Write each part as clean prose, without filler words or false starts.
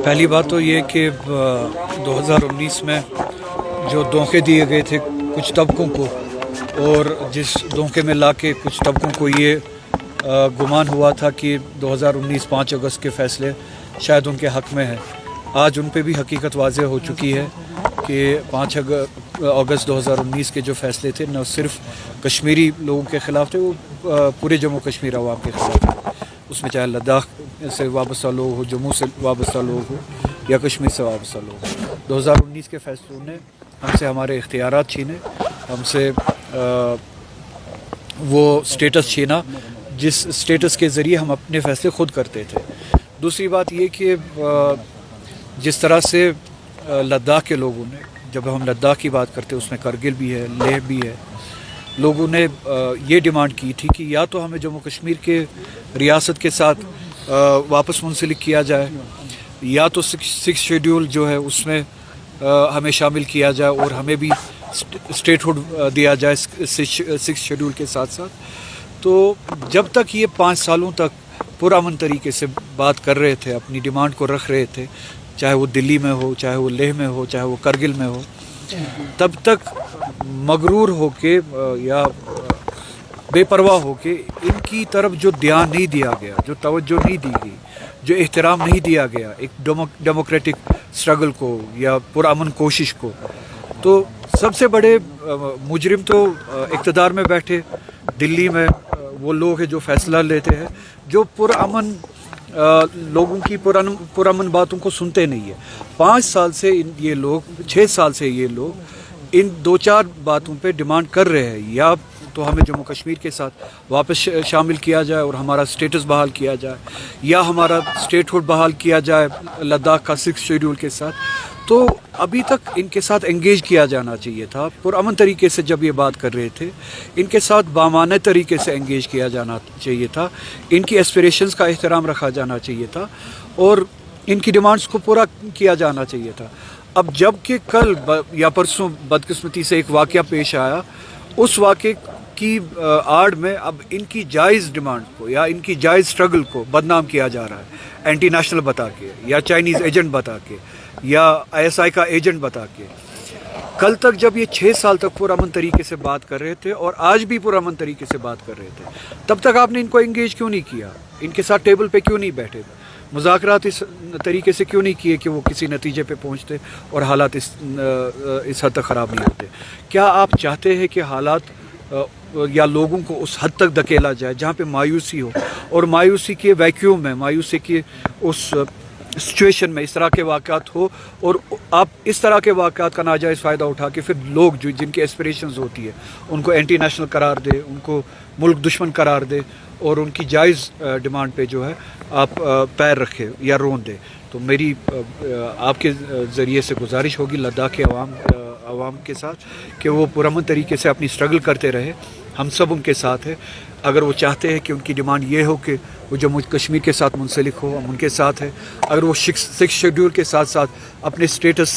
پہلی بات تو یہ کہ 2019 میں جو دھوکے دیے گئے تھے کچھ طبقوں کو، اور جس دھوکے میں لا کے کچھ طبقوں کو یہ گمان ہوا تھا کہ 2019 5 اگست کے فیصلے شاید ان کے حق میں ہیں، آج ان پہ بھی حقیقت واضح ہو چکی ہے کہ 5 اگست 2019 کے جو فیصلے تھے نہ صرف کشمیری لوگوں کے خلاف تھے، وہ پورے جموں کشمیر عوام کے خلاف تھے۔ اس میں چاہے لداخ سے وابستہ لوگ ہو، جموں سے وابستہ لوگ ہو یا کشمیر سے وابستہ لوگ ہو۔ 2019 کے فیصلوں نے ہم سے ہمارے اختیارات چھینے، ہم سے وہ سٹیٹس چھینا جس سٹیٹس کے ذریعے ہم اپنے فیصلے خود کرتے تھے۔ دوسری بات یہ کہ جس طرح سے لداخ کے لوگوں نے، جب ہم لداخ کی بات کرتے اس میں کرگل بھی ہے، لیہ بھی ہے، لوگوں نے یہ ڈیمانڈ کی تھی کہ یا تو ہمیں جموں کشمیر کے ریاست کے ساتھ واپس منسلک کیا جائے، یا تو سکس شیڈول جو ہے اس میں ہمیں شامل کیا جائے اور ہمیں بھی اسٹیٹ ہوڈ دیا جائے سکس شیڈول کے ساتھ ساتھ۔ تو جب تک یہ 5 سالوں تک پرامن طریقے سے بات کر رہے تھے، اپنی ڈیمانڈ کو رکھ رہے تھے، چاہے وہ دلی میں ہو، چاہے وہ لیہ میں ہو، چاہے وہ کرگل میں ہو، تب تک مغرور ہو کے یا بے پرواہ ہو کے ان کی طرف جو دھیان نہیں دیا گیا، جو توجہ نہیں دی گئی، جو احترام نہیں دیا گیا ایک ڈیموکریٹک اسٹرگل کو یا پرامن کوشش کو، تو سب سے بڑے مجرم تو اقتدار میں بیٹھے دلی میں وہ لوگ ہیں جو فیصلہ لیتے ہیں، جو پرامن لوگوں کی پرامن باتوں کو سنتے نہیں ہیں۔ 5 سال سے یہ لوگ، 6 سال سے یہ لوگ ان 2-4 باتوں پہ ڈیمانڈ کر رہے ہیں، یا تو ہمیں جموں کشمیر کے ساتھ واپس شامل کیا جائے اور ہمارا سٹیٹس بحال کیا جائے، یا ہمارا اسٹیٹ ہوڈ بحال کیا جائے لداخ کا 6 شیڈول کے ساتھ۔ تو ابھی تک ان کے ساتھ انگیج کیا جانا چاہیے تھا، پرامن طریقے سے جب یہ بات کر رہے تھے ان کے ساتھ بامانہ طریقے سے انگیج کیا جانا چاہیے تھا، ان کی ایسپریشنز کا احترام رکھا جانا چاہیے تھا اور ان کی ڈیمانڈز کو پورا کیا جانا چاہیے تھا۔ اب جب کہ کل یا پرسوں بدقسمتی سے ایک واقعہ پیش آیا، اس واقعے کی آڑ میں اب ان کی جائز ڈیمانڈ کو یا ان کی جائز اسٹرگل کو بدنام کیا جا رہا ہے، اینٹی نیشنل بتا کے یا چائنیز ایجنٹ بتا کے یا ISI کا ایجنٹ بتا کے۔ کل تک جب یہ 6 سال تک پرامن طریقے سے بات کر رہے تھے اور آج بھی پرامن طریقے سے بات کر رہے تھے، تب تک آپ نے ان کو انگیج کیوں نہیں کیا؟ ان کے ساتھ ٹیبل پہ کیوں نہیں بیٹھے؟ مذاکرات اس طریقے سے کیوں نہیں کیے کہ وہ کسی نتیجے پہ پہنچتے اور حالات اس حد تک خراب نہیں ہوتے؟ کیا آپ چاہتے ہیں کہ حالات یا لوگوں کو اس حد تک دھکیلا جائے جہاں پہ مایوسی ہو، اور مایوسی کے ویکیوم میں، مایوسی کے اس سچویشن میں اس طرح کے واقعات ہو، اور آپ اس طرح کے واقعات کا ناجائز فائدہ اٹھا کے پھر لوگ جن کی ایسپریشنز ہوتی ہے ان کو اینٹی نیشنل قرار دے، ان کو ملک دشمن قرار دے اور ان کی جائز ڈیمانڈ پہ جو ہے آپ پیر رکھے یا رون دے؟ تو میری آپ کے ذریعے سے گزارش ہوگی لداخ کے عوام کے ساتھ کہ وہ پرامن طریقے سے اپنی اسٹرگل کرتے رہے، ہم سب ان کے ساتھ ہیں۔ اگر وہ چاہتے ہیں کہ ان کی ڈیمانڈ یہ ہو کہ وہ جموں کشمیر کے ساتھ منسلک ہو، ہم ان کے ساتھ ہیں۔ اگر وہ 6 شیڈول کے ساتھ ساتھ اپنے سٹیٹس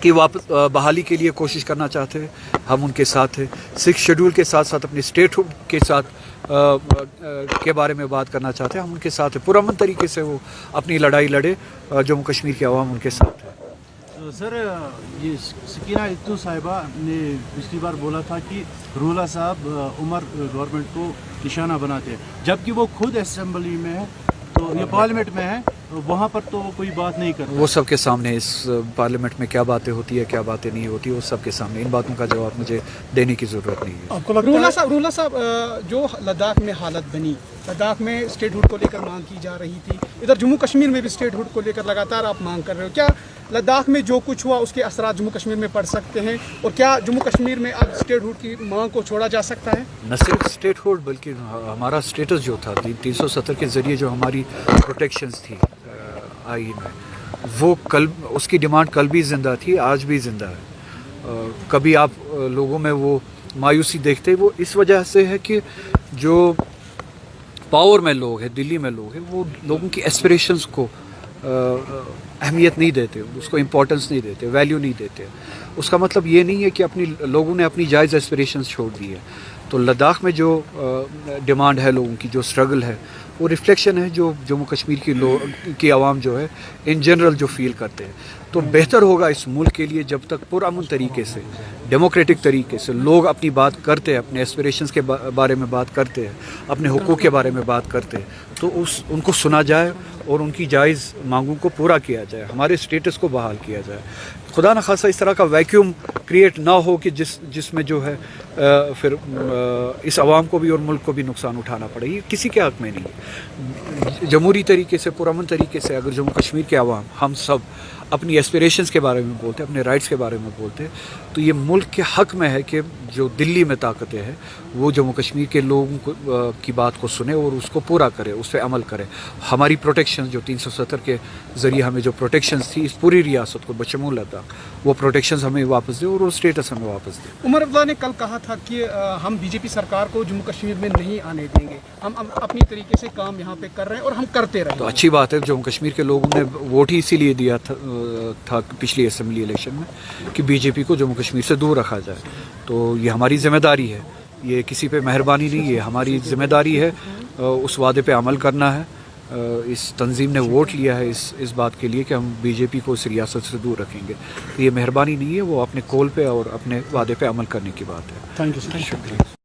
کی واپس بحالی کے لیے کوشش کرنا چاہتے ہیں، ہم ان کے ساتھ ہیں۔ 6 شیڈول کے ساتھ ساتھ اپنے اسٹیٹ ہوڈ کے ساتھ کے بارے میں بات کرنا چاہتے ہیں، ہم ان کے ساتھ ہیں۔ پرامن طریقے سے وہ اپنی لڑائی لڑے، جموں کشمیر کے عوام ان کے ساتھ ہے۔ سر، یہ سکینہ اتو صاحبہ نے پچھلی بار بولا تھا کہ رولا صاحب عمر گورنمنٹ کو نشانہ بناتے ہیں، جبکہ وہ خود اسمبلی میں ہے، تو یہ پارلیمنٹ میں ہے، وہاں پر تو کوئی بات نہیں کرتا۔ وہ سب کے سامنے اس پارلیمنٹ میں کیا باتیں ہوتی ہے، کیا باتیں نہیں ہوتی، وہ سب کے سامنے، ان باتوں کا جواب مجھے دینے کی ضرورت نہیں ہے۔ رولا صاحب، جو لداخ میں حالت بنی، لداخ میں اسٹیٹ ہوڈ کو لے کر مانگ کی جا رہی تھی، ادھر جموں کشمیر میں بھی اسٹیٹ ہوڈ کو لے کر لگاتار آپ مانگ کر رہے ہو، کیا لداخ میں جو کچھ ہوا اس کے اثرات جموں کشمیر میں پڑ سکتے ہیں، اور کیا جموں کشمیر میں اب اسٹیٹ ہوڈ کی مانگ کو چھوڑا جا سکتا ہے؟ نہ صرف اسٹیٹ ہوڈ بلکہ ہمارا اسٹیٹس جو تھا 370 کے ذریعے جو ہماری پروٹیکشنز تھی آئین میں، وہ کل اس کی ڈیمانڈ کل بھی زندہ تھی، آج بھی زندہ ہے۔ کبھی آپ لوگوں میں وہ مایوسی دیکھتے، وہ اس وجہ سے ہے کہ جو پاور میں لوگ ہیں، دلی میں لوگ ہیں، وہ لوگوں کی ایسپریشنز کو اہمیت نہیں دیتے، اس کو امپورٹنس نہیں دیتے، ویلیو نہیں دیتے۔ اس کا مطلب یہ نہیں ہے کہ لوگوں نے اپنی جائز ایسپریشنز چھوڑ دی ہے۔ تو لداخ میں جو ڈیمانڈ ہے لوگوں کی، جو اسٹرگل ہے، وہ ریفلیکشن ہے جو جموں کشمیر کی عوام جو ہے ان جنرل جو فیل کرتے ہیں. تو بہتر ہوگا اس ملک کے لیے جب تک پرامن طریقے سے ڈیموکریٹک طریقے سے لوگ اپنی بات کرتے ہیں, اپنے ایسپریشنز کے بارے میں بات کرتے ہیں, اپنے حقوق کے بارے میں بات کرتے ہیں, تو ان کو سنا جائے اور ان کی جائز مانگوں کو پورا کیا جائے, ہمارے اسٹیٹس کو بحال کیا جائے. خدا نہ خاصہ اس طرح کا ویکیوم کریٹ نہ ہو کہ جس میں جو ہے پھر اس عوام کو بھی اور ملک کو بھی نقصان اٹھانا پڑے. یہ کسی کے حق میں نہیں ہے. جمہوری طریقے سے پرامن طریقے سے اگر جموں کشمیر کے عوام ہم سب اپنی ایسپریشنز کے بارے میں بولتے ہیں, اپنے رائٹس کے بارے میں بولتے ہیں, تو یہ ملک کے حق میں ہے کہ جو دلی میں طاقتیں ہیں وہ جموں کشمیر کے لوگوں کی بات کو سنے اور اس کو پورا کرے, اس پہ عمل کرے. ہماری پروٹیکشن جو 370 کے ذریعے ہمیں جو پروٹیکشنز تھی اس پوری ریاست کو بشمول لداخ, وہ پروٹیکشنز ہمیں واپس دیں اور وہ اسٹیٹس ہمیں واپس دیں. عمر عبداللہ نے کل کہا تھا کہ ہم بی جے پی سرکار کو جموں کشمیر میں نہیں آنے دیں گے, ہم اپنی طریقے سے کام یہاں پہ کر رہے ہیں اور ہم کرتے رہیں. تو اچھی بات ہے, جموں کشمیر کے لوگوں نے ووٹ ہی اسی لیے دیا تھا پچھلی اسمبلی الیکشن میں کہ بی جے پی کو جموں کشمیر سے دور رکھا جائے. تو یہ ہماری ذمہ داری ہے, یہ کسی پہ مہربانی نہیں, یہ ہماری ذمہ داری ہے اس وعدے پہ عمل کرنا ہے. اس تنظیم نے ووٹ لیا ہے اس بات کے لیے کہ ہم بی جے پی کو اس ریاست سے دور رکھیں گے. یہ مہربانی نہیں ہے, وہ اپنے کول پہ اور اپنے وعدے پہ عمل کرنے کی بات ہے. Thank you sir. شکریہ.